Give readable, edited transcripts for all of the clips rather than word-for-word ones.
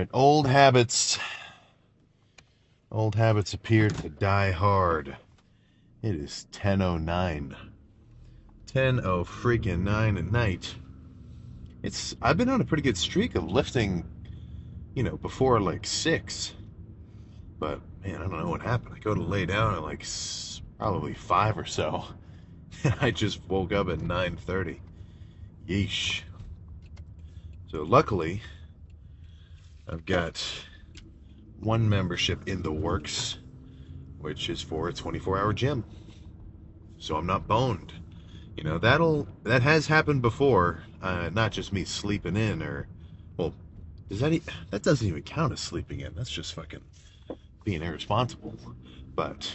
Alright, old habits. Old habits appear to die hard. It is 10:09. 10:0 freaking 9 at night. I've been on a pretty good streak of lifting, before like 6. But man, I don't know what happened. I go to lay down at like probably 5 or so. And I just woke up at 9:30. Yeesh. So luckily, I've got one membership in the works, which is for a 24-hour gym. So I'm not boned. That has happened before. Not just me sleeping in, or well, that doesn't even count as sleeping in. That's just fucking being irresponsible. But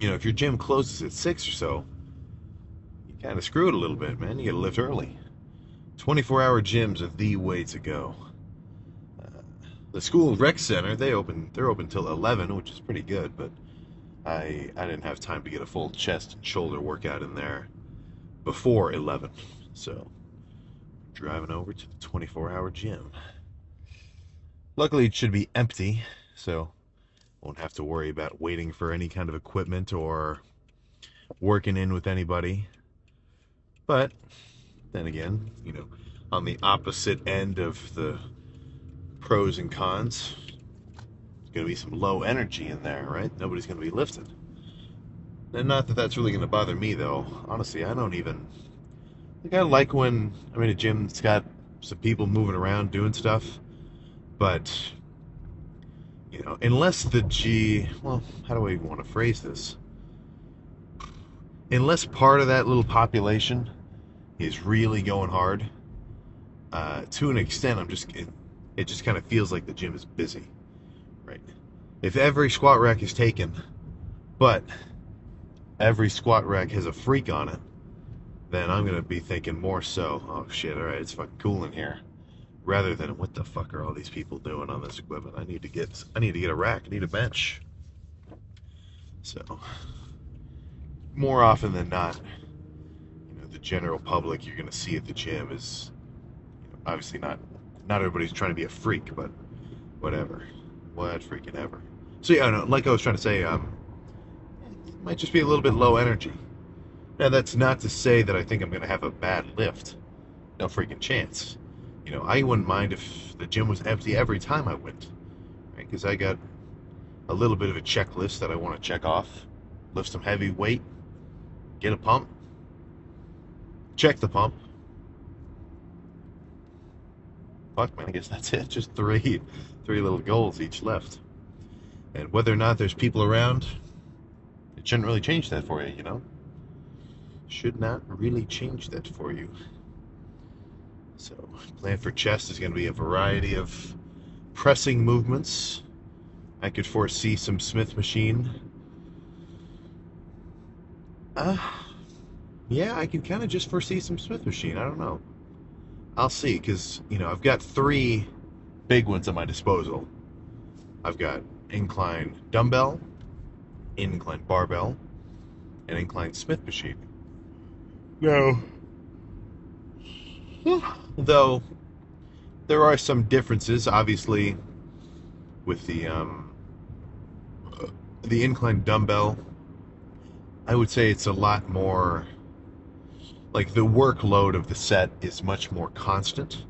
if your gym closes at 6 or so, you kind of screw it a little bit, man. You gotta lift early. 24-hour gyms are the way to go. The school rec center, they're open till 11, which is pretty good, but I didn't have time to get a full chest and shoulder workout in there before 11. So driving over to the 24-hour gym. Luckily it should be empty, so won't have to worry about waiting for any kind of equipment or working in with anybody. But then again, on the opposite end of the pros and cons, there's going to be some low energy in there, right? Nobody's going to be lifted. And not that that's really going to bother me, though. Honestly, I like when I'm in a gym that's got some people moving around doing stuff. But, unless how do I even want to phrase this? Unless part of that little population is really going hard, to an extent, it just kind of feels like the gym is busy, right? If every squat rack is taken, but every squat rack has a freak on it, then I'm going to be thinking more so, oh shit, alright, it's fucking cool in here. Rather than, what the fuck are all these people doing on this equipment? I need to get a rack, I need a bench. So, more often than not, the general public you're going to see at the gym is, obviously not everybody's trying to be a freak, but whatever. What freaking ever. So yeah, no, like I was trying to say, it might just be a little bit low energy. Now that's not to say that I think I'm going to have a bad lift. No freaking chance. I wouldn't mind if the gym was empty every time I went, right? Because I got a little bit of a checklist that I want to check off. Lift some heavy weight, get a pump, check the pump. Fuck, man, I guess that's it. Just three little goals each left. And whether or not there's people around, it shouldn't really change that for you, Should not really change that for you. So, plan for chest is going to be a variety of pressing movements. I could foresee some Smith machine. Yeah, I can kind of just foresee some Smith machine. I don't know. I'll see, because, I've got 3 big ones at my disposal. I've got incline dumbbell, incline barbell, and incline Smith machine. Now, though, there are some differences, obviously, with the incline dumbbell. I would say it's a lot more, like, the workload of the set is much more constant,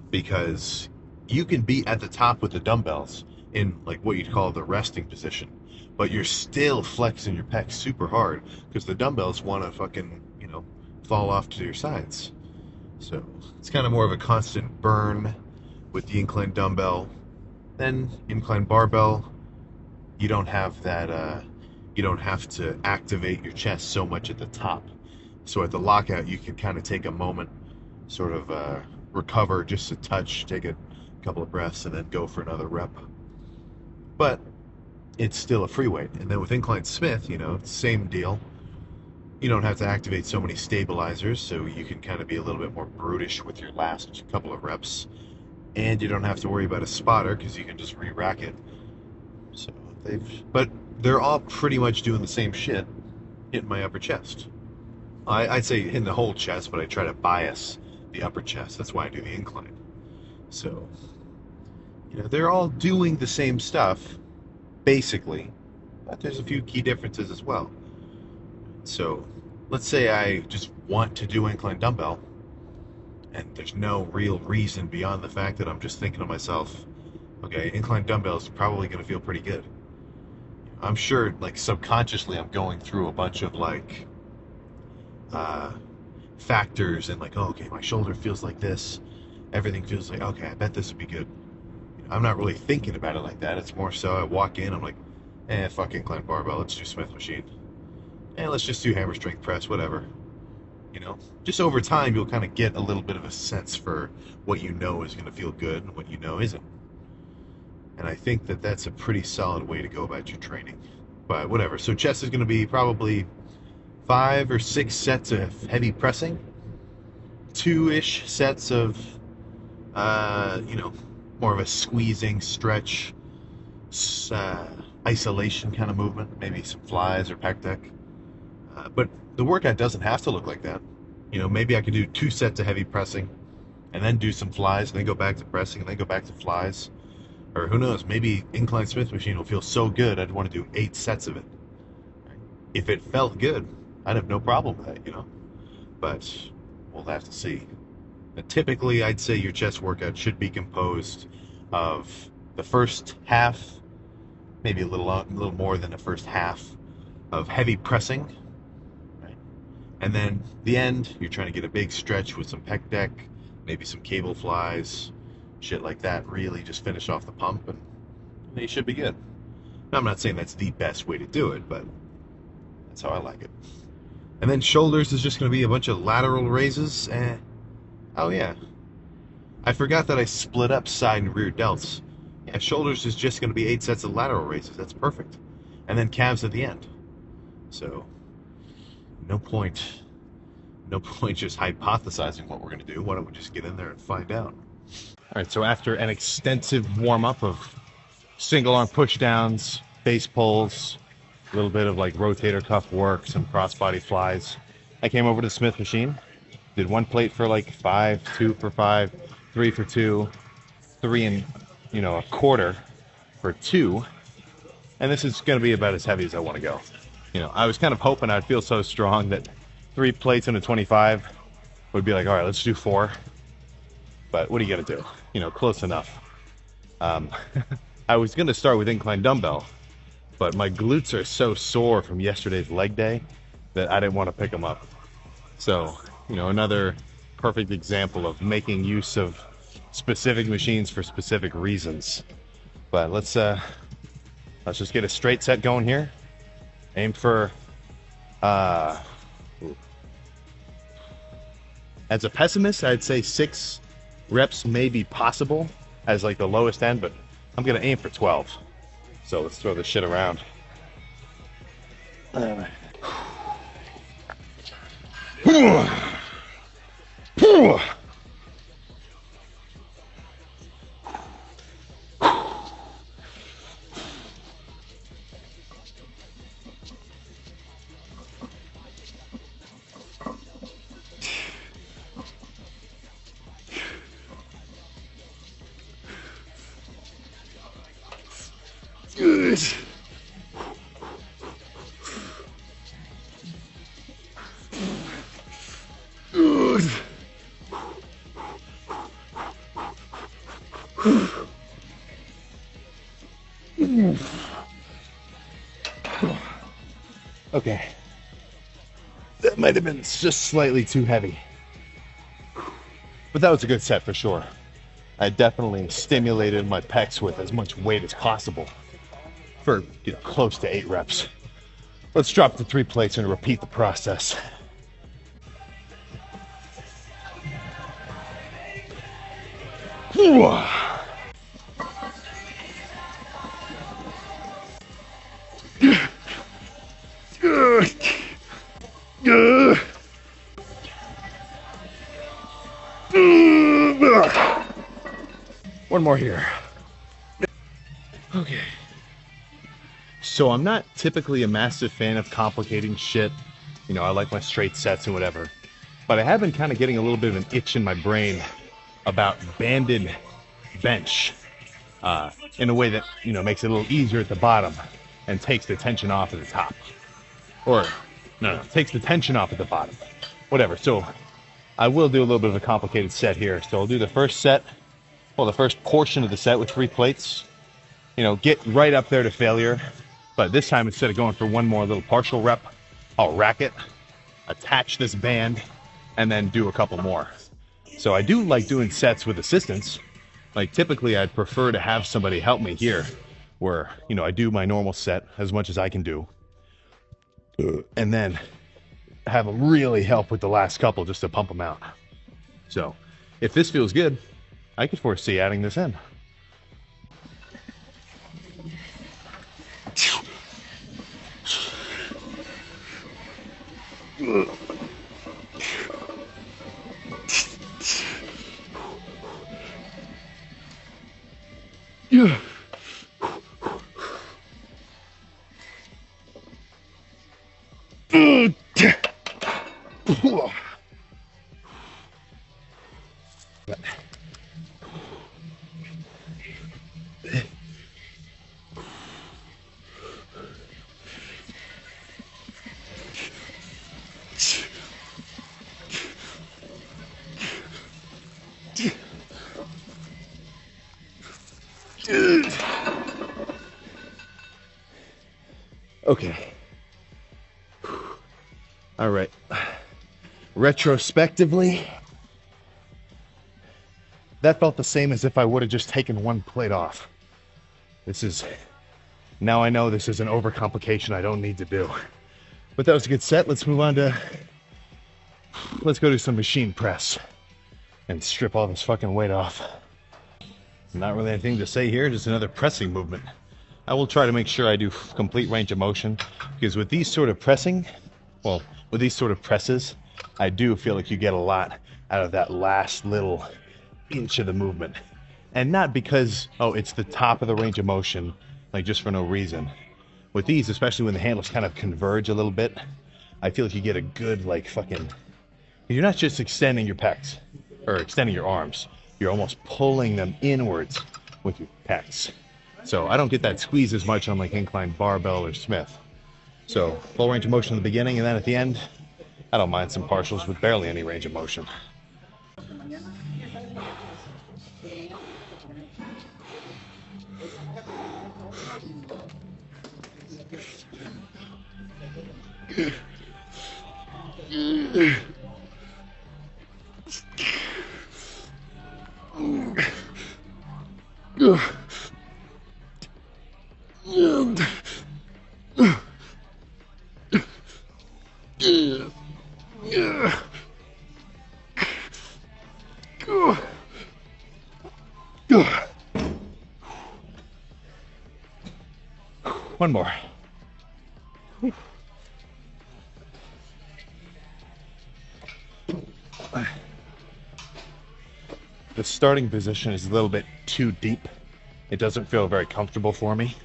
because you can be at the top with the dumbbells in, like, what you'd call the resting position, but you're still flexing your pecs super hard because the dumbbells want to fucking, fall off to your sides. So it's kind of more of a constant burn with the incline dumbbell. Then incline barbell, you don't have that, you don't have to activate your chest so much at the top. So at the lockout, you can kind of take a moment, sort of recover just a touch, take a couple of breaths, and then go for another rep. But it's still a free weight. And then with incline Smith, same deal. You don't have to activate so many stabilizers, so you can kind of be a little bit more brutish with your last couple of reps. And you don't have to worry about a spotter because you can just re-rack it. So but they're all pretty much doing the same shit, hitting my upper chest. I'd say hitting the whole chest, but I try to bias the upper chest. That's why I do the incline. So, You know, they're all doing the same stuff, basically, but there's a few key differences as well. So, let's say I just want to do incline dumbbell, and there's no real reason beyond the fact that I'm just thinking to myself, okay, incline dumbbell is probably going to feel pretty good. I'm sure, like, subconsciously I'm going through a bunch of, like, factors and, like, oh, okay, my shoulder feels like this. Everything feels like, okay, I bet this would be good. I'm not really thinking about it like that. It's more so I walk in, I'm like, fuck incline barbell, let's do Smith machine. Let's just do hammer strength press, whatever. You know, just over time, you'll kind of get a little bit of a sense for what you know is going to feel good and what you know isn't. And I think that that's a pretty solid way to go about your training. But whatever. So chest is going to be probably 5 or 6 sets of heavy pressing, 2-ish sets of, you know, more of a squeezing, stretch, isolation kind of movement, maybe some flies or pec deck. But the workout doesn't have to look like that. You know, maybe I could do 2 sets of heavy pressing, and then do some flies, and then go back to pressing, and then go back to flies. Or who knows, maybe incline Smith machine will feel so good I'd want to do 8 sets of it. If it felt good, I'd have no problem with that, you know. But we'll have to see. But typically, I'd say your chest workout should be composed of the first half, maybe a little more than the first half, of heavy pressing, right? And then the end, you're trying to get a big stretch with some pec deck, maybe some cable flies, shit like that. Really just finish off the pump, and you should be good. Now, I'm not saying that's the best way to do it, but that's how I like it. And then shoulders is just going to be a bunch of lateral raises. Oh yeah, I forgot that I split up side and rear delts. Yeah, shoulders is just going to be 8 sets of lateral raises. That's perfect. And then calves at the end. So no point just hypothesizing what we're going to do. Why don't we just get in there and find out? All right, so after an extensive warm-up of single arm push downs, base pulls, a little bit of like rotator cuff work, some crossbody flies, I came over to the Smith machine, did 1 plate for like 5, 2 for 5, 3 for 2, 3 and, you know, a quarter for 2, and this is going to be about as heavy as I want to go. You know, I was kind of hoping I'd feel so strong that 3 plates and a 25 would be like, all right, let's do 4. But what are you going to do? You know, close enough. I was going to start with incline dumbbell, but my glutes are so sore from yesterday's leg day that I didn't want to pick them up. So, you know, another perfect example of making use of specific machines for specific reasons. But let's just get a straight set going here. Aim for, as a pessimist, I'd say 6 reps may be possible as like the lowest end, but I'm gonna aim for 12. So let's throw this shit around. Good. Good. Okay. That might have been just slightly too heavy. But that was a good set for sure. I definitely stimulated my pecs with as much weight as possible for, you know, close to 8 reps. Let's drop the 3 plates and repeat the process. One more here. Okay. So I'm not typically a massive fan of complicating shit. You know, I like my straight sets and whatever. But I have been kind of getting a little bit of an itch in my brain about banded bench. in a way that, you know, makes it a little easier at the bottom and takes the tension off at the top. Or, no, takes the tension off at the bottom. Whatever. So I will do a little bit of a complicated set here. So I'll do the first set, well, the first portion of the set with 3 plates. You know, get right up there to failure. But this time, instead of going for one more little partial rep, I'll rack it, attach this band, and then do a couple more. So I do like doing sets with assistance. Like typically I'd prefer to have somebody help me here, where, you know, I do my normal set as much as I can do, and then have them really help with the last couple just to pump them out. So if this feels good, I could foresee adding this in. Yeah. Okay. All right. Retrospectively, that felt the same as if I would have just taken one plate off. This is, now I know this is an overcomplication I don't need to do. But that was a good set. Let's move on to, let's go do some machine press and strip all this fucking weight off. Not really anything to say here, just another pressing movement. I will try to make sure I do complete range of motion, because with these sort of pressing, well, with these sort of presses, I do feel like you get a lot out of that last little inch of the movement. And not because, oh, it's the top of the range of motion, like just for no reason. With these, especially when the handles kind of converge a little bit, I feel like you get a good, like, fucking, you're not just extending your pecs, or extending your arms, you're almost pulling them inwards with your pecs. So I don't get that squeeze as much on like incline barbell or Smith. So full range of motion in the beginning, and then at the end, I don't mind some partials with barely any range of motion. One more. The starting position is a little bit too deep. It doesn't feel very comfortable for me.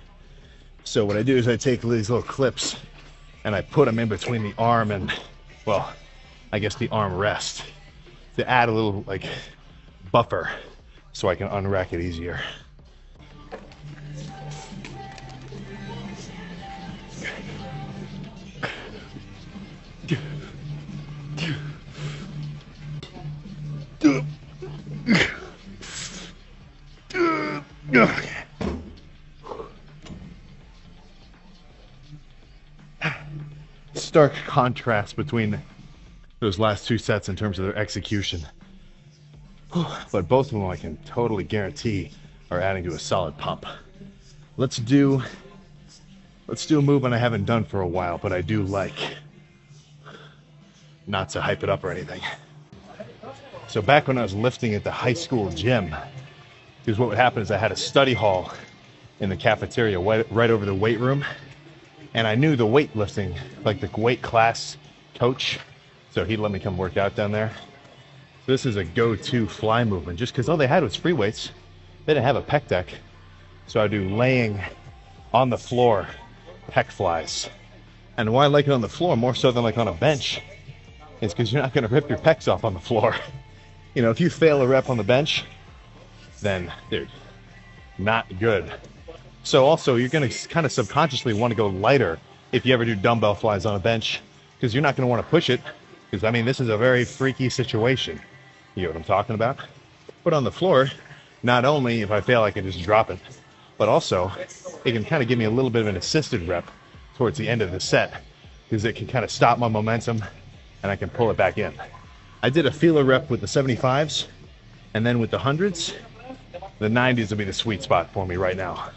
So what I do is I take these little clips and I put them in between the arm and, well, I guess the arm rest, to add a little like buffer so I can unrack it easier. Stark contrast between those last 2 sets in terms of their execution. But both of them I can totally guarantee are adding to a solid pump. Let's do a movement I haven't done for a while, but I do like. Not to hype it up or anything. So back when I was lifting at the high school gym, because what would happen is I had a study hall in the cafeteria right over the weight room. And I knew the weightlifting, like the weight class coach, so he'd let me come work out down there. So this is a go-to fly movement, just because all they had was free weights. They didn't have a pec deck. So I do laying on the floor pec flies. And why I like it on the floor more so than like on a bench is because you're not going to rip your pecs off on the floor. You know, if you fail a rep on the bench, then, dude, not good. So also, you're going to kind of subconsciously want to go lighter if you ever do dumbbell flies on a bench, because you're not going to want to push it, because I mean, this is a very freaky situation. You know what I'm talking about? But on the floor, not only if I fail, I can just drop it, but also it can kind of give me a little bit of an assisted rep towards the end of the set, because it can kind of stop my momentum and I can pull it back in. I did a feeler rep with the 75s, and then with the 100s, the 90s will be the sweet spot for me right now.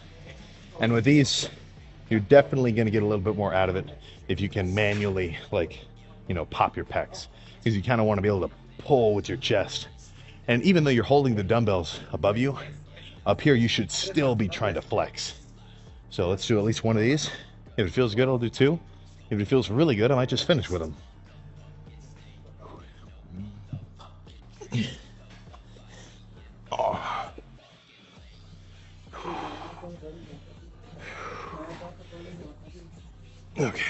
And with these, you're definitely going to get a little bit more out of it if you can manually, like, you know, pop your pecs, because you kind of want to be able to pull with your chest. And even though you're holding the dumbbells above you, up here you should still be trying to flex. So let's do at least one of these. If it feels good, I'll do two. If it feels really good, I might just finish with them. Oh. Okay.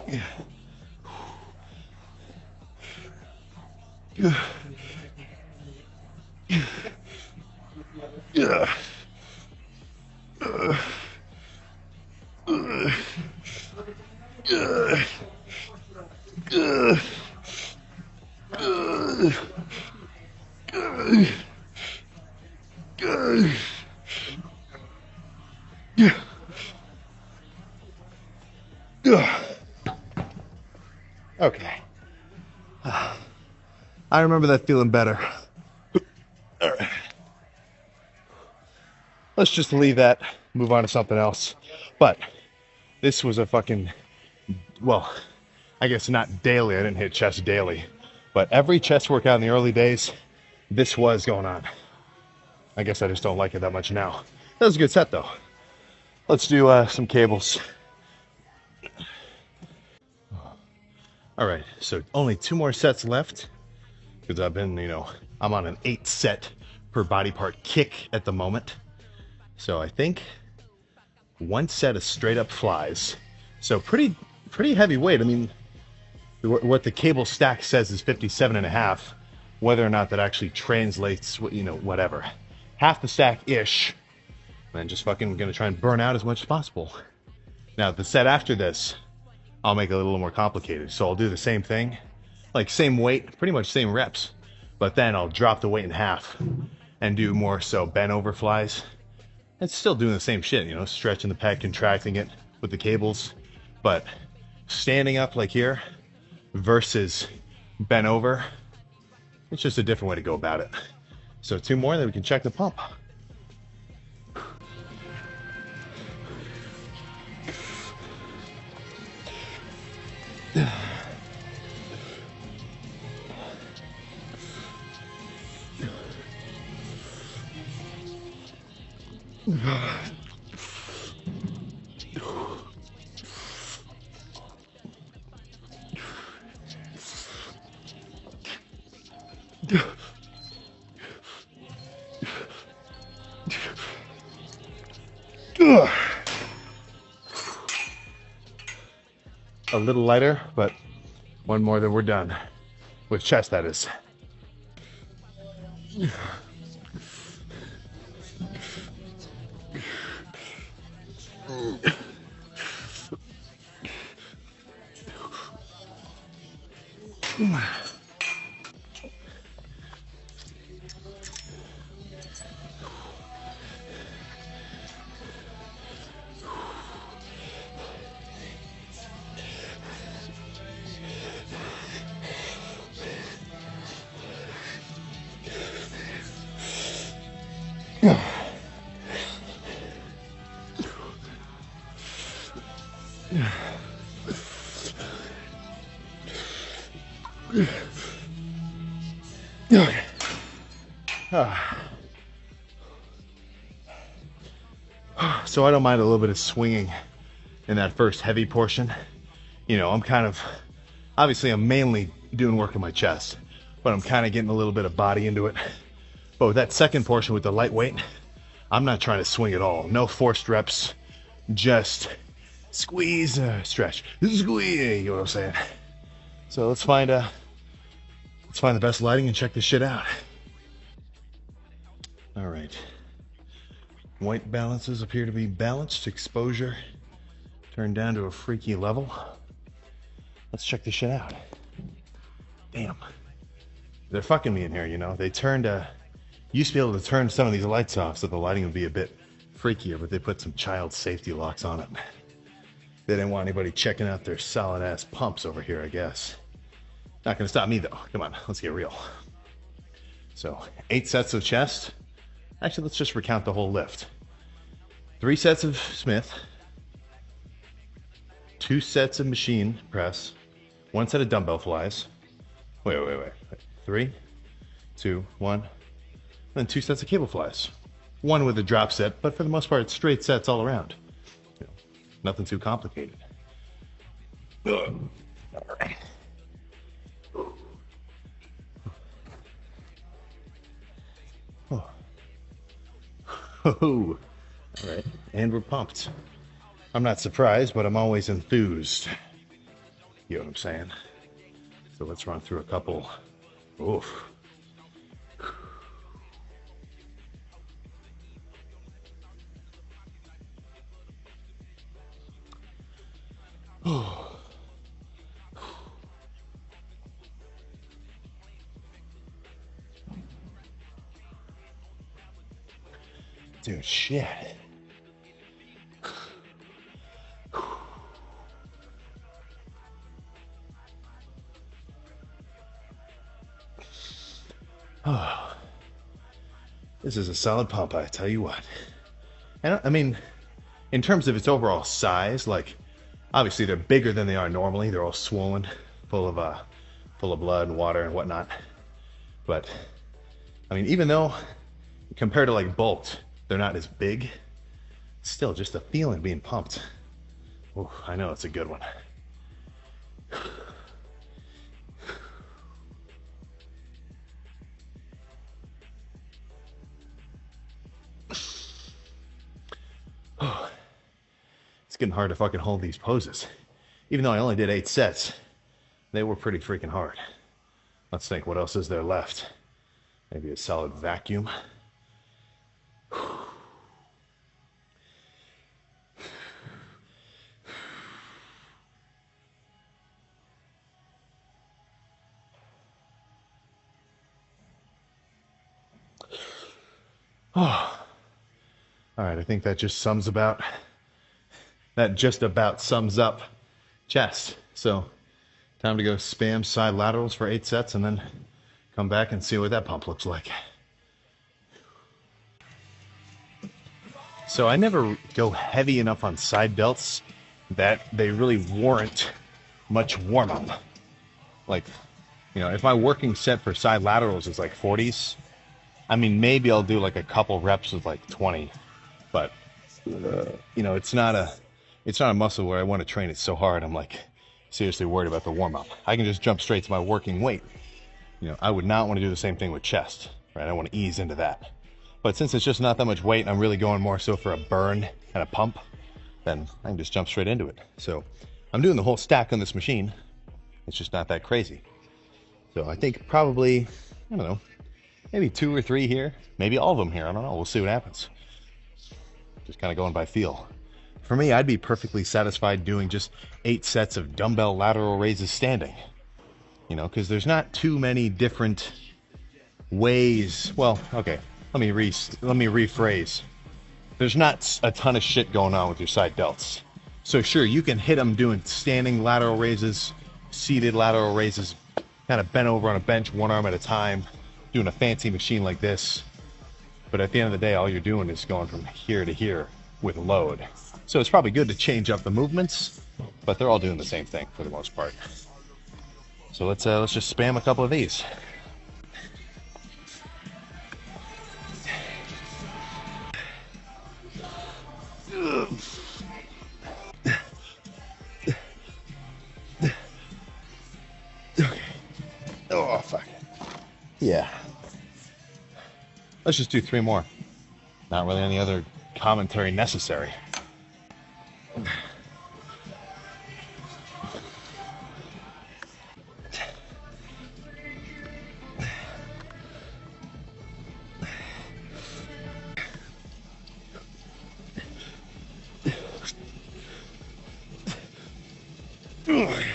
Yeah. Yeah. Yeah. Okay. I remember that feeling better. All right. Let's just leave that, move on to something else. But this was a fucking, well, I guess not daily. I didn't hit chest daily. But every chest workout in the early days, this was going on. I guess I just don't like it that much now. That was a good set, though. Let's do some cables. All right, so only 2 more sets left, because I've been, you know, I'm on an 8 set per body part kick at the moment. So I think 1 set of straight up flies. So pretty heavy weight. I mean, what the cable stack says is 57.5. Whether or not that actually translates, you know, whatever. Half the stack-ish. And just fucking gonna try and burn out as much as possible. Now, the set after this, I'll make it a little more complicated. So I'll do the same thing, like same weight, pretty much same reps, but then I'll drop the weight in half and do more so bent over flies. It's still doing the same shit, you know, stretching the pec, contracting it with the cables, but standing up like here versus bent over, it's just a different way to go about it. So 2 more, then we can check the pump. A little lighter, but 1 more, then we're done. With chest, that is. Okay. So I don't mind a little bit of swinging in that first heavy portion. You know, I'm kind of, obviously I'm mainly doing work in my chest, but I'm kind of getting a little bit of body into it. But with that second portion with the lightweight, I'm not trying to swing at all. No forced reps, just squeeze, stretch, squeeze, you know what I'm saying? So let's find the best lighting and check this shit out. All right. White balances appear to be balanced. Exposure turned down to a freaky level. Let's check this shit out. Damn. They're fucking me in here, you know. They turned, used to be able to turn some of these lights off so the lighting would be a bit freakier, but they put some child safety locks on it. They didn't want anybody checking out their solid ass pumps over here, I guess. Not gonna stop me though. Come on, let's get real. So 8 sets of chest. Actually, let's just recount the whole lift. 3 sets of Smith, 2 sets of machine press, 1 set of dumbbell flies. Wait. 3, 2, 1. Then 2 sets of cable flies. 1 with a drop set, but for the most part, straight sets all around. You know, nothing too complicated. All right. All right, and we're pumped. I'm not surprised, but I'm always enthused. You know what I'm saying? So let's run through a couple. Oof. Dude, shit. Oh, this is a solid pump, I tell you what. And I mean, in terms of its overall size, like, obviously they're bigger than they are normally. They're all swollen, full of blood and water and whatnot. But I mean, even though compared to like bulked, they're not as big, still just the feeling being pumped. Ooh, I know it's a good one. It's getting hard to fucking hold these poses. Even though I only did 8 sets, they were pretty freaking hard. Let's think, what else is there left? Maybe a solid vacuum. Oh. All right, I think that just sums about chest. So time to go spam side laterals for 8 sets and then come back and see what that pump looks like. So I never go heavy enough on side delts that they really warrant much warm-up. Like, you know, if my working set for side laterals is like 40s, I mean, maybe I'll do like a couple reps with like 20, but you know, it's not a muscle where I want to train it so hard I'm like seriously worried about the warm-up. I can just jump straight to my working weight. You know, I would not want to do the same thing with chest, right? I want to ease into that. But since it's just not that much weight and I'm really going more so for a burn and a pump, then I can just jump straight into it. So I'm doing the whole stack on this machine. It's just not that crazy. So I think probably, I don't know, maybe 2 or 3 here, maybe all of them here. I don't know. We'll see what happens. Just kind of going by feel. For me, I'd be perfectly satisfied doing just 8 sets of dumbbell lateral raises standing. You know, because there's not too many different ways. Well, okay, let me rephrase. There's not a ton of shit going on with your side delts. So sure, you can hit them doing standing lateral raises, seated lateral raises, kind of bent over on a bench, one arm at a time, doing a fancy machine like this. But at the end of the day, all you're doing is going from here to here with load. So it's probably good to change up the movements, but they're all doing the same thing for the most part. So let's just spam a couple of these. Okay. Oh, fuck. Yeah. Let's just do 3 more. Not really any other commentary necessary. Okay.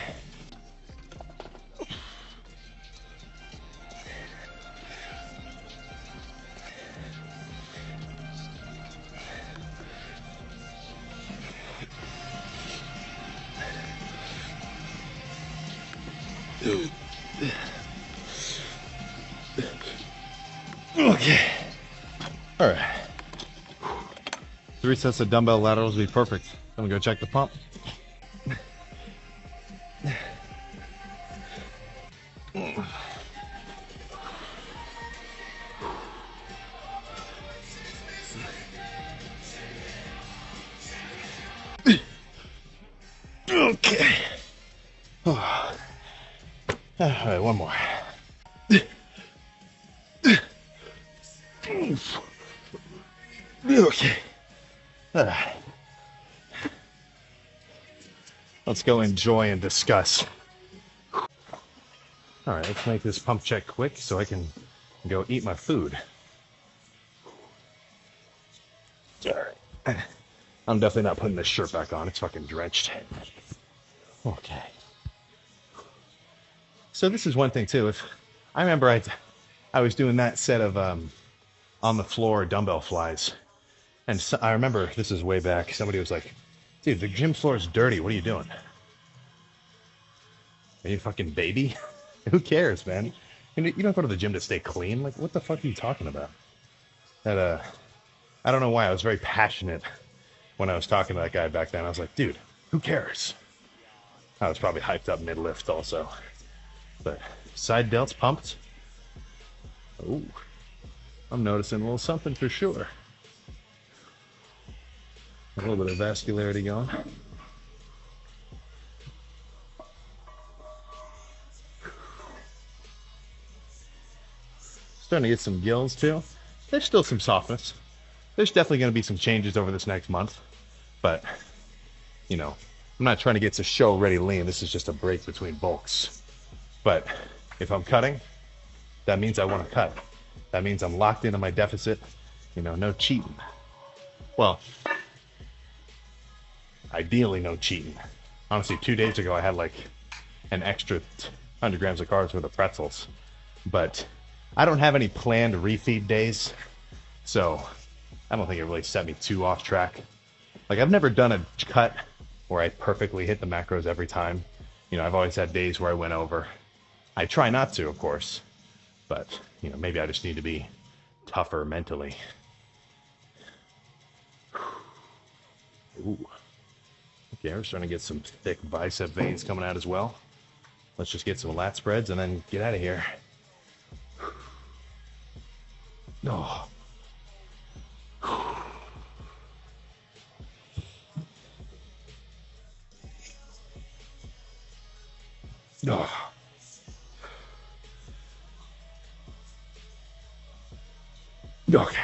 All right. 3 sets of dumbbell laterals would be perfect. I'm gonna go check the pump. Okay. All right, one more. Okay. Let's go enjoy and discuss. All right, let's make this pump check quick so I can go eat my food. All right. I'm definitely not putting this shirt back on. It's fucking drenched. Okay. So this is one thing too. If I remember, I was doing that set of on the floor dumbbell flies, and so, I remember this is way back. Somebody was like, "Dude, the gym floor is dirty. What are you doing? Are you a fucking baby? Who cares, man? You don't go to the gym to stay clean. Like, what the fuck are you talking about?" That I don't know why I was very passionate when I was talking to that guy back then. I was like, "Dude, who cares?" I was probably hyped up mid-lift also. But side delts pumped. Oh, I'm noticing a little something for sure. A little bit of vascularity going. Starting to get some gills too. There's still some softness. There's definitely going to be some changes over this next month. But, you know, I'm not trying to get to show ready lean. This is just a break between bulks. But if I'm cutting, that means I want to cut. That means I'm locked into my deficit. You know, no cheating. Well, ideally no cheating. Honestly, 2 days ago I had like an extra 100 grams of carbs with the pretzels. But I don't have any planned refeed days, so I don't think it really set me too off track. Like, I've never done a cut where I perfectly hit the macros every time. You know, I've always had days where I went over. I try not to, of course, but, you know, maybe I just need to be tougher mentally. Ooh. Okay, we're starting to get some thick bicep veins coming out as well. Let's just get some lat spreads and then get out of here. Oh. Oh. Okay.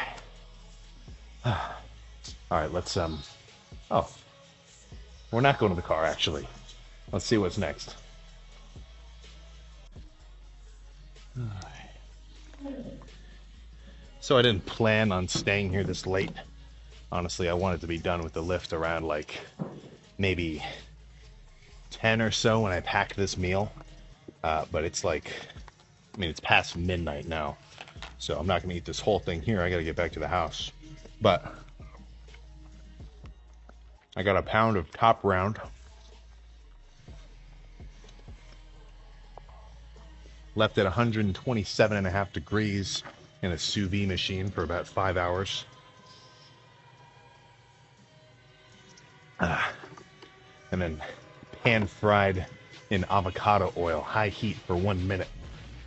All right, let's oh. We're not going to the car actually. Let's see what's next. All right. So I didn't plan on staying here this late. Honestly, I wanted to be done with the lift around like maybe 10 or so when I packed this meal. But it's like, I mean, it's past midnight now. So I'm not going to eat this whole thing here. I got to get back to the house. But I got a pound of top round. Left at 127.5 degrees in a sous vide machine for about 5 hours. And then pan fried in avocado oil, high heat for 1 minute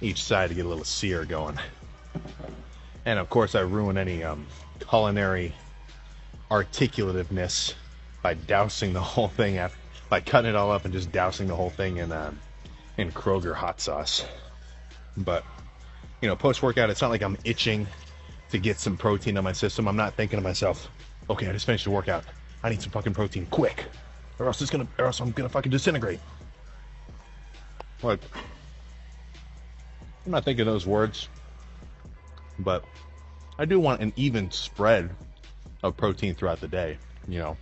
each side to get a little sear going. And of course I ruin any culinary articulativeness by dousing the whole thing by cutting it all up and just dousing the whole thing in Kroger hot sauce. But you know, post-workout, it's not like I'm itching to get some protein in my system. I'm not thinking to myself, okay, I just finished the workout. I need some fucking protein quick, or else I'm gonna fucking disintegrate. Like, I'm not thinking those words, but I do want an even spread of protein throughout the day. You know,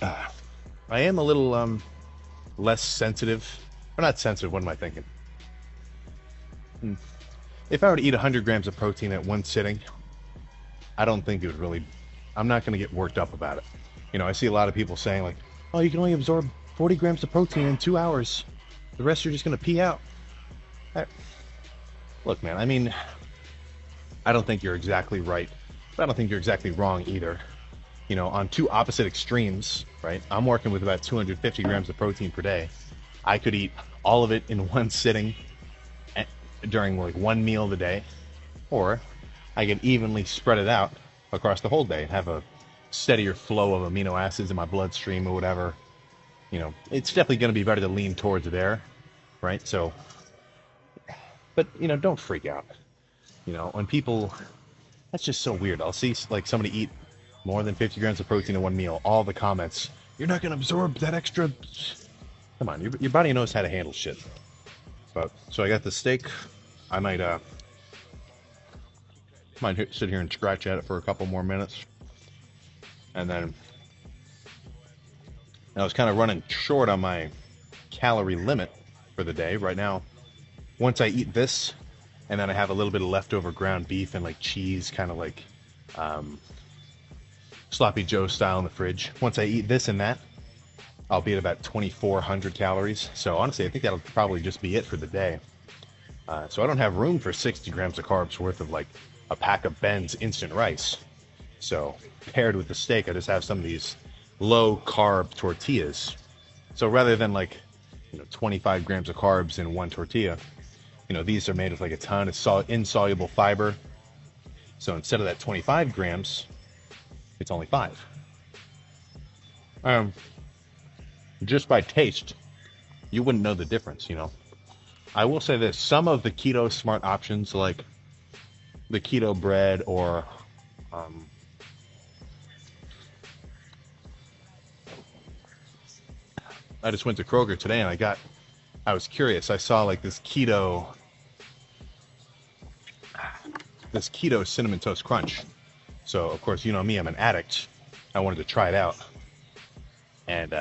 I am a little less sensitive. Or not sensitive, what am I thinking? If I were to eat 100 grams of protein at one sitting, I don't think it would really, I'm not going to get worked up about it. You know, I see a lot of people saying like, oh, you can only absorb 40 grams of protein in 2 hours. The rest you're just going to pee out. Look, man, I mean, I don't think you're exactly right, but I don't think you're exactly wrong either. You know, on two opposite extremes, right? I'm working with about 250 grams of protein per day. I could eat all of it in one sitting during like one meal of the day, or I could evenly spread it out across the whole day and have a steadier flow of amino acids in my bloodstream or whatever. You know, it's definitely going to be better to lean towards there, right? So, but, you know, don't freak out. You know, when people, that's just so weird. I'll see like somebody eat more than 50 grams of protein in one meal. All the comments, you're not going to absorb that extra. Come on, your body knows how to handle shit. But, so I got the steak. I might sit here and scratch at it for a couple more minutes. And then I was kind of running short on my calorie limit for the day. Right now, once I eat this, and then I have a little bit of leftover ground beef and like cheese, kind of like Sloppy Joe style in the fridge. Once I eat this and that, I'll be at about 2,400 calories. So honestly, I think that'll probably just be it for the day. So I don't have room for 60 grams of carbs worth of like a pack of Ben's instant rice. So paired with the steak, I just have some of these low carb tortillas. So rather than like, you know, 25 grams of carbs in one tortilla, you know, these are made with like a ton of insoluble fiber. So instead of that 25 grams, it's only 5. Just by taste, you wouldn't know the difference, you know. I will say this, some of the keto smart options like the keto bread or I just went to Kroger today and I was curious. I saw like this keto cinnamon toast crunch. So of course, you know me, I'm an addict. I wanted to try it out. And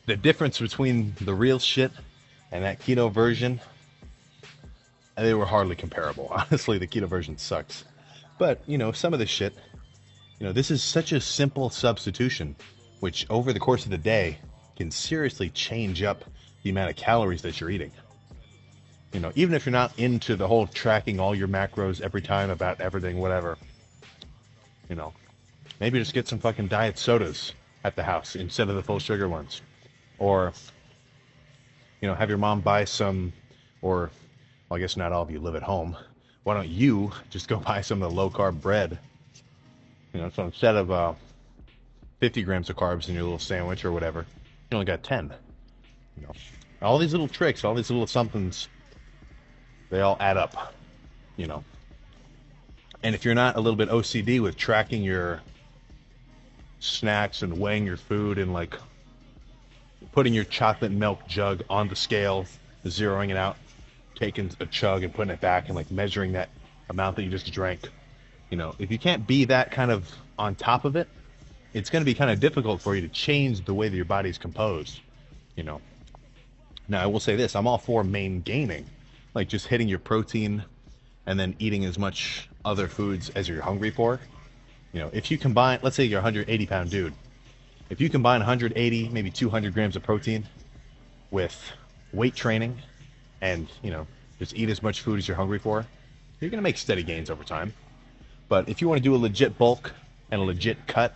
the difference between the real shit and that keto version, they were hardly comparable. Honestly, the keto version sucks. But, you know, some of the shit, you know, this is such a simple substitution, which over the course of the day can seriously change up the amount of calories that you're eating. You know, even if you're not into the whole tracking all your macros every time about everything, whatever, you know, maybe just get some fucking diet sodas at the house instead of the full sugar ones. Or, you know, have your mom buy some, or, well, I guess not all of you live at home. Why don't you just go buy some of the low carb bread? You know, so instead of 50 grams of carbs in your little sandwich or whatever, you only got 10. You know, all these little tricks, all these little somethings, they all add up, you know. And if you're not a little bit OCD with tracking your snacks and weighing your food and like putting your chocolate milk jug on the scale, zeroing it out, taking a chug and putting it back and like measuring that amount that you just drank, you know, if you can't be that kind of on top of it, it's going to be kind of difficult for you to change the way that your body's composed, you know. Now, I will say this, I'm all for main gaining, like just hitting your protein and then eating as much other foods as you're hungry for. You know, if you combine, let's say you're a 180 pound dude, if you combine 180, maybe 200 grams of protein with weight training and, you know, just eat as much food as you're hungry for, you're going to make steady gains over time. But if you want to do a legit bulk and a legit cut,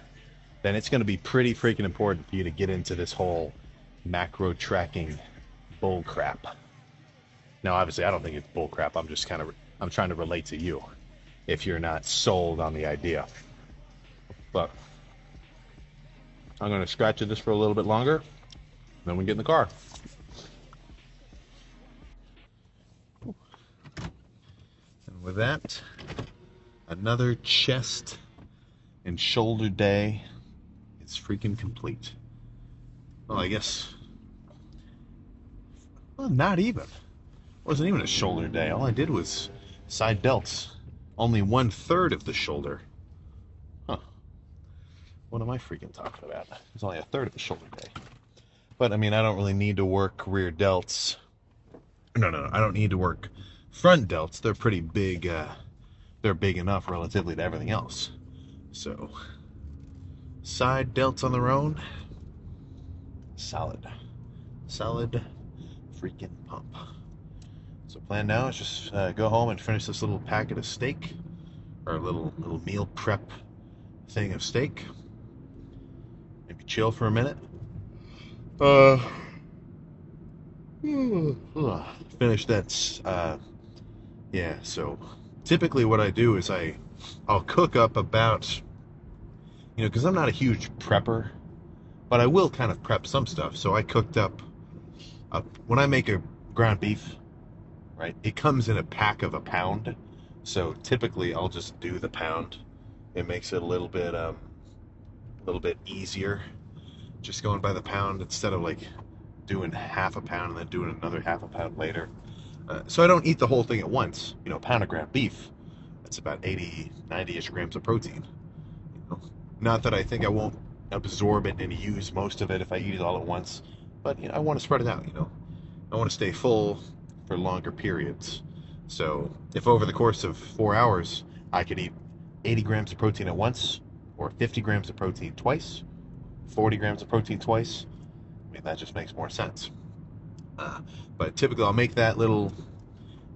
then it's going to be pretty freaking important for you to get into this whole macro tracking bull crap. Now, obviously, I don't think it's bull crap. I'm just I'm trying to relate to you if you're not sold on the idea. But I'm going to scratch at this for a little bit longer, then we get in the car. And with that, another chest and shoulder day is freaking complete. Well, I guess, well, not even. It wasn't even a shoulder day. All I did was side delts. Only 1/3 of the shoulder. Huh. What am I freaking talking about? It's only a third of a shoulder day. But I mean, I don't really need to work rear delts. No, I don't need to work front delts. They're pretty big. They're big enough relatively to everything else. So, side delts on their own, solid freaking pump. So plan now is just go home and finish this little packet of steak, or a little meal prep thing of steak. Maybe chill for a minute. Finish that. Yeah. So typically, what I do is I'll cook up about, because I'm not a huge prepper, but I will kind of prep some stuff. So I cooked up when I make a ground beef, right? It comes in a pack of a pound. So typically, I'll just do the pound. It makes it a little bit easier, just going by the pound instead of like doing half a pound and then doing another half a pound later. So I don't eat the whole thing at once. A pound of ground beef, that's about 80, 90-ish grams of protein. Not that I think I won't absorb it and use most of it if I eat it all at once, but I want to spread it out. I want to stay full for longer periods. So if over the course of 4 hours I could eat 80 grams of protein at once, or 50 grams of protein twice, 40 grams of protein twice, I mean, that just makes more sense. But typically I'll make that little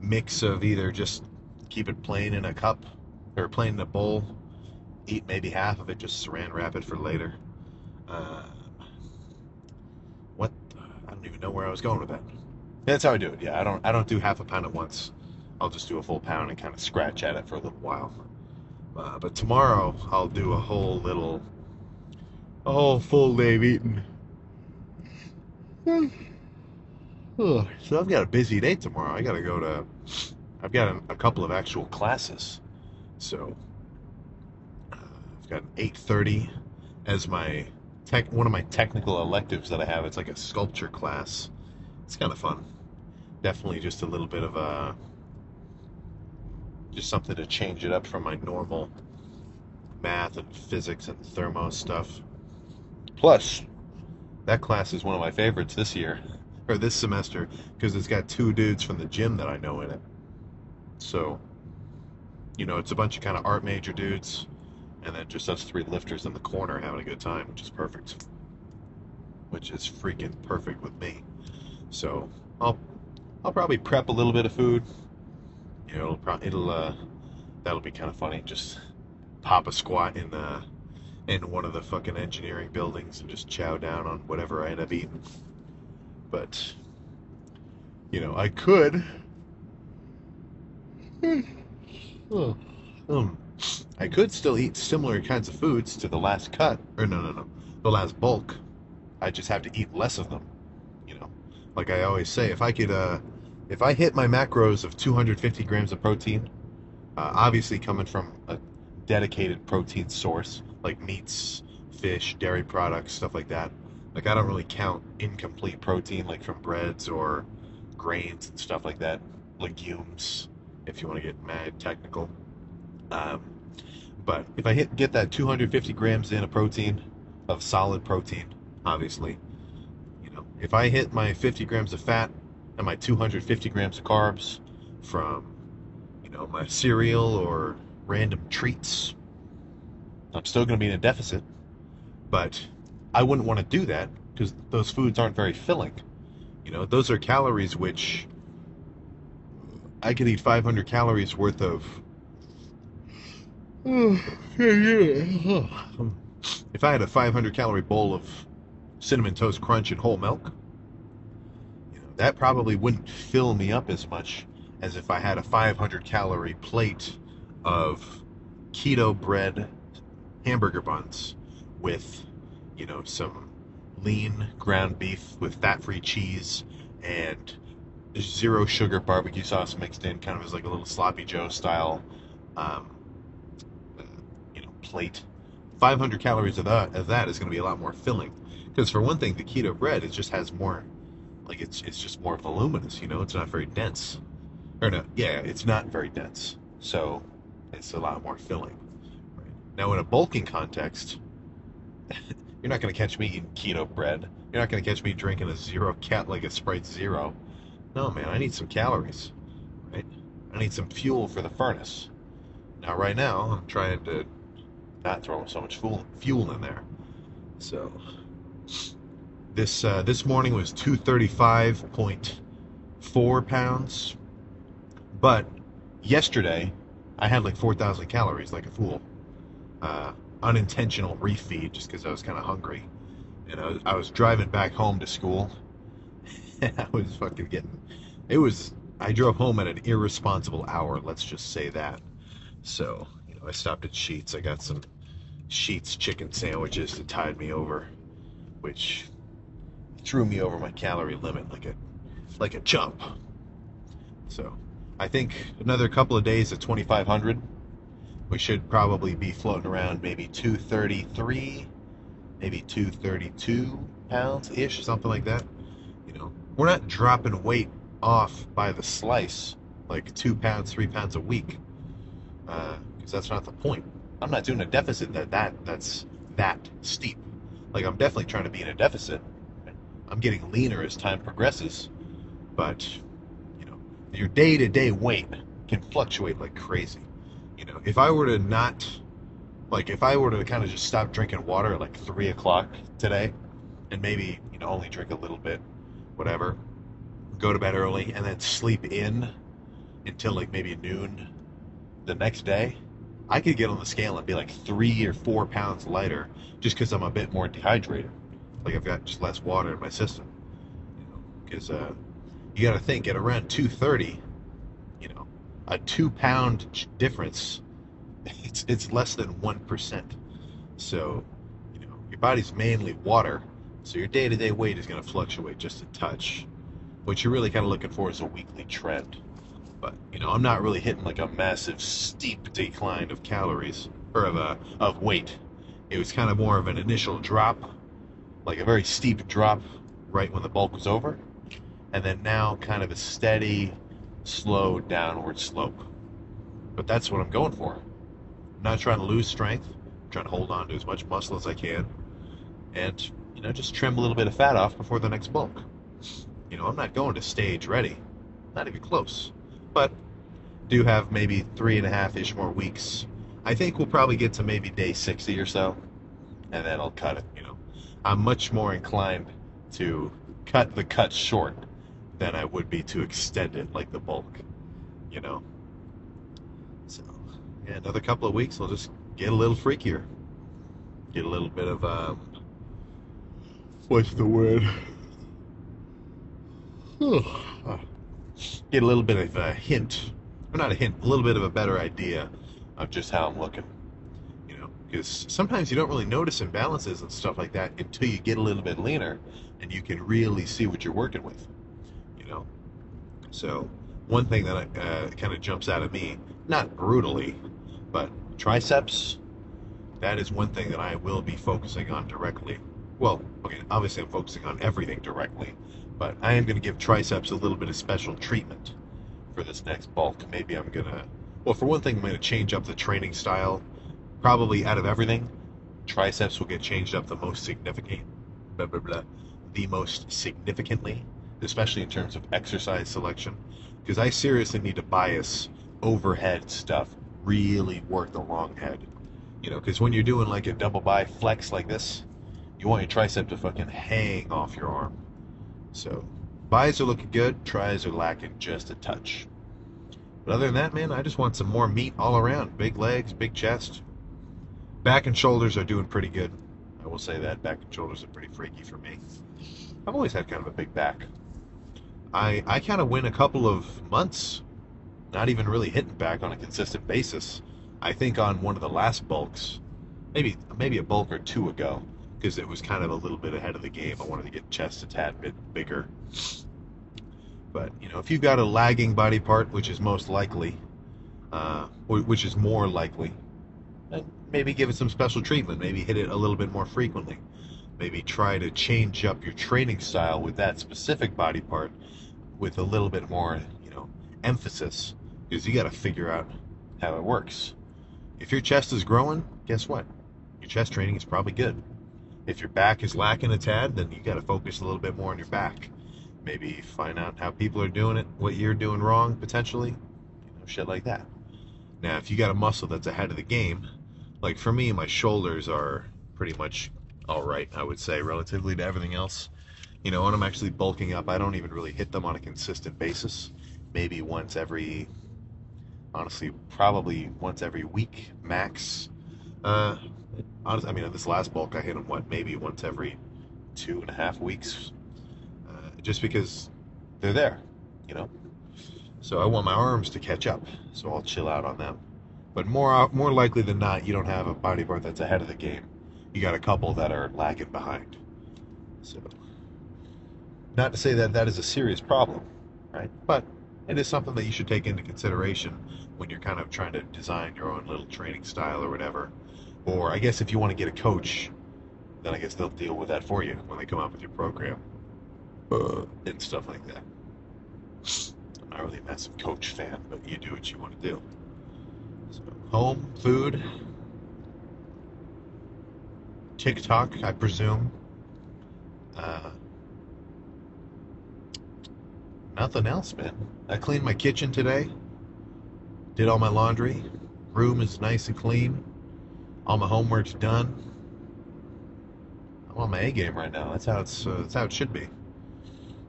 mix of either just keep it plain in a cup, or plain in a bowl, eat maybe half of it, just saran wrap it for later. I don't even know where I was going with that. That's how I do it. Yeah, I don't do half a pound at once. I'll just do a full pound and kind of scratch at it for a little while. But tomorrow I'll do a whole full day of eating. So I've got a busy day tomorrow. I've got a couple of actual classes. So I've got 8:30 as one of my technical electives that I have. It's like a sculpture class. It's kind of fun. Definitely just a little bit of just something to change it up from my normal math and physics and thermo stuff. Plus, that class is one of my favorites this year, or this semester, because it's got 2 dudes from the gym that I know in it. So, it's a bunch of kind of art major dudes, and then just us 3 lifters in the corner having a good time, which is perfect. Which is freaking perfect with me. So, I'll probably prep a little bit of food. That'll be kind of funny. Just pop a squat in one of the fucking engineering buildings and just chow down on whatever I end up eating. But I could. I could still eat similar kinds of foods to the last cut, or no, the last bulk. I just have to eat less of them. Like I always say, if I hit my macros of 250 grams of protein, obviously coming from a dedicated protein source like meats, fish, dairy products, stuff like that. Like I don't really count incomplete protein like from breads or grains and stuff like that, legumes, if you want to get mad technical. But if I get that 250 grams in of protein, of solid protein, obviously, if I hit my 50 grams of fat and my 250 grams of carbs from, my cereal or random treats, I'm still going to be in a deficit. But I wouldn't want to do that because those foods aren't very filling. Those are calories which I could eat 500 calories worth of. If I had a 500 calorie bowl of Cinnamon Toast Crunch and whole milk, that probably wouldn't fill me up as much as if I had a 500 calorie plate of keto bread hamburger buns with, some lean ground beef with fat-free cheese and 0 sugar barbecue sauce mixed in, kind of as like a little sloppy Joe style, plate. 500 calories of that is going to be a lot more filling. Because for one thing, the keto bread, it just has more, like it's just more voluminous, it's not very dense. Or no, yeah, it's not very dense. So it's a lot more filling. Right? Now in a bulking context, You're not going to catch me eating keto bread. You're not going to catch me drinking a zero cat like a Sprite Zero. No, man, I need some calories, right? I need some fuel for the furnace. Now, right now, I'm trying to not throw so much fuel in there. So, this morning was 235.4 pounds, but yesterday I had like 4,000 calories, like a fool. Unintentional refeed just because I was kind of hungry. And I was driving back home to school, and I was fucking getting. I drove home at an irresponsible hour, let's just say that. So, I stopped at Sheetz. I got some Sheetz chicken sandwiches to tide me over, which threw me over my calorie limit like a chump. So, I think another couple of days at 2,500, we should probably be floating around maybe 233, maybe 232 pounds ish, something like that. We're not dropping weight off by the slice, like 2 pounds, 3 pounds a week, because that's not the point. I'm not doing a deficit that's that steep. Like, I'm definitely trying to be in a deficit. I'm getting leaner as time progresses, but your day-to-day weight can fluctuate like crazy. If I were to kind of just stop drinking water at like 3 o'clock today, and maybe only drink a little bit, whatever, go to bed early, and then sleep in until like maybe noon the next day, I could get on the scale and be like 3 or 4 pounds lighter just because I'm a bit more dehydrated. Like, I've got just less water in my system. Because you got to think, at around 230, a 2 pound difference, it's less than 1%. So, your body's mainly water, so your day-to-day weight is going to fluctuate just a touch. What you're really kind of looking for is a weekly trend. But, I'm not really hitting like a massive steep decline of calories, or of weight. It was kind of more of an initial drop, like a very steep drop right when the bulk was over, and then now kind of a steady, slow downward slope. But that's what I'm going for. I'm not trying to lose strength. I'm trying to hold on to as much muscle as I can, and just trim a little bit of fat off before the next bulk. I'm not going to stage ready, not even close, but do have maybe 3.5-ish more weeks. I think we'll probably get to maybe day 60 or so, and then I'll cut it. I'm much more inclined to cut the cut short than I would be to extend it like the bulk, So, yeah, another couple of weeks, I'll just get a little freakier. Get a little bit of, what's the word? Get a little bit of a hint, or not a hint, a little bit of a better idea of just how I'm looking. Because sometimes you don't really notice imbalances and stuff like that until you get a little bit leaner and you can really see what you're working with. So one thing that kind of jumps out at me, not brutally, but triceps, that is one thing that I will be focusing on directly. Well, okay, obviously I'm focusing on everything directly, but I am going to give triceps a little bit of special treatment for this next bulk. Maybe I'm going to, well, for one thing, I'm going to change up the training style. Probably out of everything, triceps will get changed up the most significantly, especially in terms of exercise selection, because I seriously need to bias overhead stuff, really work the long head, because when you're doing like a double bi flex like this, you want your tricep to fucking hang off your arm. So bis are looking good, tris are lacking just a touch. But other than that, man, I just want some more meat all around. Big legs, big chest. Back and shoulders are doing pretty good. I will say that. Back and shoulders are pretty freaky for me. I've always had kind of a big back. I kind of went a couple of months not even really hitting back on a consistent basis. I think on one of the last bulks, maybe a bulk or two ago, because it was kind of a little bit ahead of the game. I wanted to get chest a tad bit bigger. But, if you've got a lagging body part, which is most likely, which is more likely, maybe give it some special treatment. Maybe hit it a little bit more frequently. Maybe try to change up your training style with that specific body part with a little bit more, emphasis, because you got to figure out how it works. If your chest is growing, guess what? Your chest training is probably good. If your back is lacking a tad, then you got to focus a little bit more on your back. Maybe find out how people are doing it, what you're doing wrong, potentially, shit like that. Now, if you got a muscle that's ahead of the game, like for me, my shoulders are pretty much all right, I would say, relatively to everything else. When I'm actually bulking up, I don't even really hit them on a consistent basis. Maybe once every, honestly, probably once every week, max. Honestly, I mean, this last bulk, I hit them, maybe once every 2.5 weeks. Just because they're there, you know? So I want my arms to catch up, so I'll chill out on them. But more likely than not, you don't have a body part that's ahead of the game. You got a couple that are lagging behind. So, not to say that that is a serious problem, right? But it is something that you should take into consideration when you're kind of trying to design your own little training style or whatever. Or I guess if you want to get a coach, then I guess they'll deal with that for you when they come up with your program and stuff like that. I'm not really a massive coach fan, but you do what you want to do. So, home, food, TikTok, I presume. Nothing else, man. I cleaned my kitchen today. Did all my laundry. Room is nice and clean. All my homework's done. I'm on my A game right now. That's how it should be.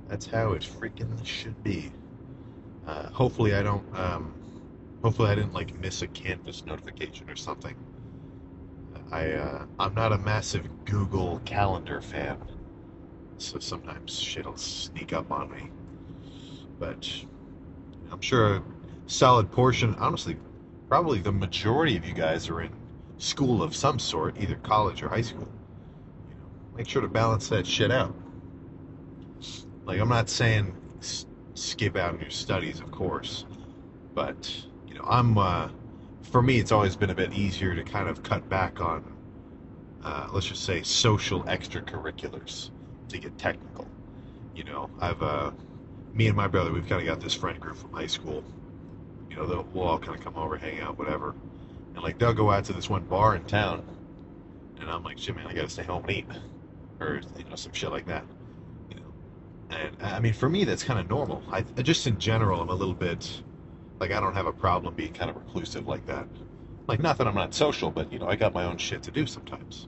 That's how it freaking should be. Hopefully I don't. Hopefully I didn't like miss a Canvas notification or something. I'm not a massive Google Calendar fan, so sometimes shit'll sneak up on me. But I'm sure a solid portion, honestly, probably the majority of you guys are in school of some sort, either college or high school. Make sure to balance that shit out. Like, I'm not saying skip out on your studies, of course, but for me, it's always been a bit easier to kind of cut back on, let's just say, social extracurriculars, to get technical. Me and my brother, we've kind of got this friend group from high school. We'll all kind of come over, hang out, whatever. And, like, they'll go out to this one bar in town, and I'm like, shit, man, I gotta stay home and eat. Or, some shit like that. And, I mean, for me, that's kind of normal. Just in general, I'm a little bit, like, I don't have a problem being kind of reclusive like that. Like, not that I'm not social, but, I got my own shit to do sometimes.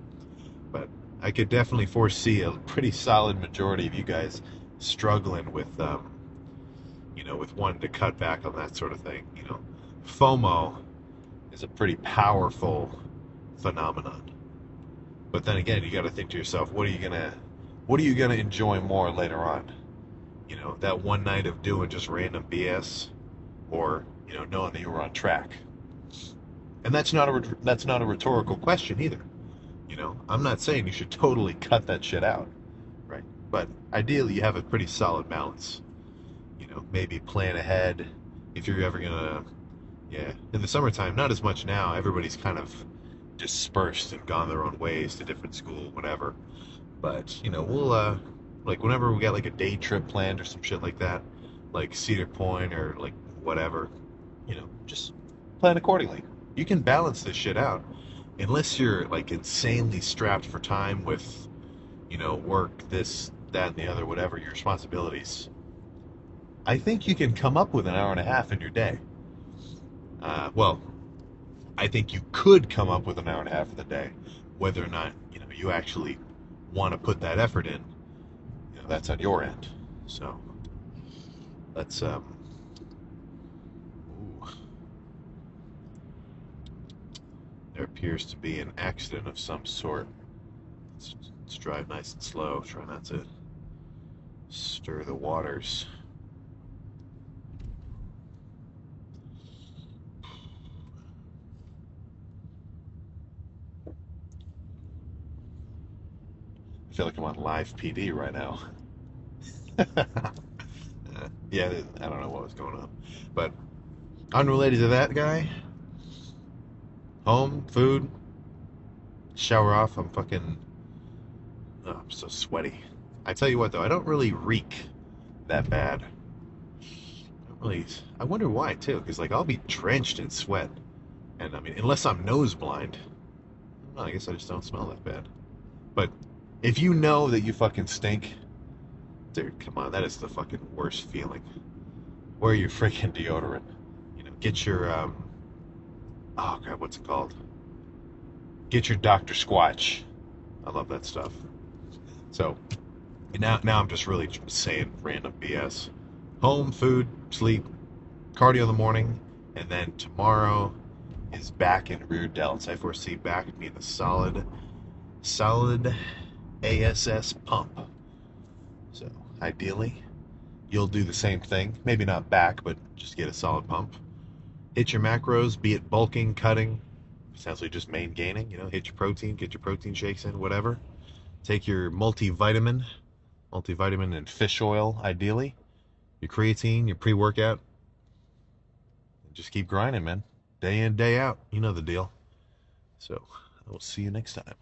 But I could definitely foresee a pretty solid majority of you guys struggling with, with wanting to cut back on that sort of thing. FOMO is a pretty powerful phenomenon. But then again, you got to think to yourself, what are you gonna enjoy more later on? That one night of doing just random BS, or knowing that you were on track. And that's not a rhetorical question either. I'm not saying you should totally cut that shit out, right? But ideally, you have a pretty solid balance. Maybe plan ahead if you're ever gonna. Yeah, in the summertime, not as much now. Everybody's kind of dispersed and gone their own ways to different school, whatever. But we'll like whenever we got like a day trip planned or some shit like that, like Cedar Point or like whatever, just plan accordingly. You can balance this shit out, unless you're like insanely strapped for time with, work, this, that, and the other, whatever your responsibilities. I think you can come up with an hour and a half in your day. Well, I think you could come up with an hour and a half of the day. Whether or not you actually want to put that effort in, that's on your end. So let's ooh. There appears to be an accident of some sort. Let's drive nice and slow. Try not to stir the waters. I feel like I'm on live PD right now. Yeah, I don't know what was going on. But unrelated to that guy, home, food, shower off, I'm so sweaty. I tell you what, though, I don't really reek that bad. I wonder why, too, because, like, I'll be drenched in sweat. And, I mean, unless I'm nose blind, I guess I just don't smell that bad. But If you know that you fucking stink, dude, come on, that is the fucking worst feeling. Wear your freaking deodorant. You know, get your oh god, what's it called? Get your Dr. Squatch. I love that stuff. So now I'm just really saying random BS. Home, food, sleep, cardio in the morning, and then tomorrow is back and rear delts. I foresee back being a solid ASS pump. So ideally, you'll do the same thing. Maybe not back, but just get a solid pump. Hit your macros, be it bulking, cutting, essentially just main gaining. You know, hit your protein, get your protein shakes in, whatever. Take your multivitamin and fish oil, ideally. Your creatine, your pre-workout. And just keep grinding, man. Day in, day out. You know the deal. So I will see you next time.